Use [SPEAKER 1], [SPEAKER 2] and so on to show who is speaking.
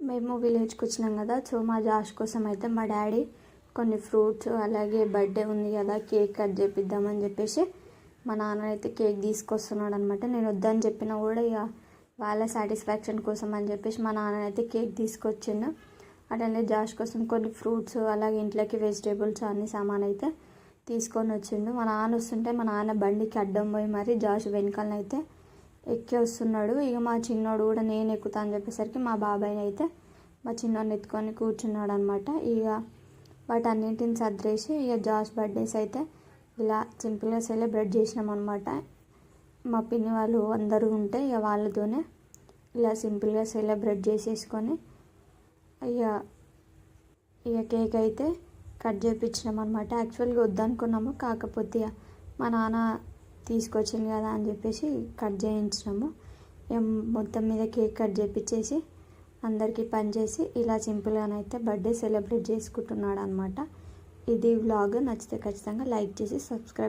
[SPEAKER 1] మేము విలేజ్కి వచ్చినాం కదా. సో మా జాష్ కోసం అయితే మా డాడీ కొన్ని ఫ్రూట్స్ అలాగే బర్త్డే ఉంది కదా కేక్ కట్ చేపిద్దామని చెప్పేసి మా నాన్న అయితే కేక్ తీసుకొస్తున్నాడు అనమాట. నేను వద్దని చెప్పినా కూడా ఇక వాళ్ళ సాటిస్ఫాక్షన్ కోసం అని చెప్పేసి మా నాన్న అయితే కేక్ తీసుకొచ్చిండు. అట్లనే జాష్ కోసం కొన్ని ఫ్రూట్స్ అలాగే ఇంట్లోకి వెజిటేబుల్స్ అన్ని సామాన్ అయితే తీసుకొని వచ్చిండు. మా నాన్న వస్తుంటే మా నాన్న బండికి అడ్డం పోయి మరి జాష్ వెనకాలనైతే ఎక్కి వస్తున్నాడు. ఇక మా చిన్నోడు కూడా నేను ఎక్కుతా అని చెప్పేసరికి మా బాబాయ్ని అయితే మా చిన్నోడిని ఎత్తుకొని కూర్చున్నాడు అనమాట. ఇక వాటన్నింటిని సర్దేసి ఇక జాష్ బర్త్డేస్ అయితే ఇలా సింపుల్గా సెలబ్రేట్ చేసినాం అనమాట. మా పిన్ని వాళ్ళు అందరూ ఉంటే ఇక వాళ్ళతోనే ఇలా సింపుల్గా సెలబ్రేట్ చేసేసుకొని ఇక కేక్ అయితే కట్ చేయించినాం అనమాట. యాక్చువల్గా వద్దనుకున్నాము, కాకపోతే మా నాన్న తీసుకొచ్చింది కదా అని చెప్పేసి కట్ చేయించినాము. మొత్తం మీద కేక్ కట్ చేయించేసి అందరికీ పని చేసి ఇలా సింపుల్గానైతే బర్త్డే సెలబ్రేట్ చేసుకుంటున్నాడు అనమాట. ఇది వ్లాగ్ నచ్చితే ఖచ్చితంగా లైక్ చేసి సబ్స్క్రైబ్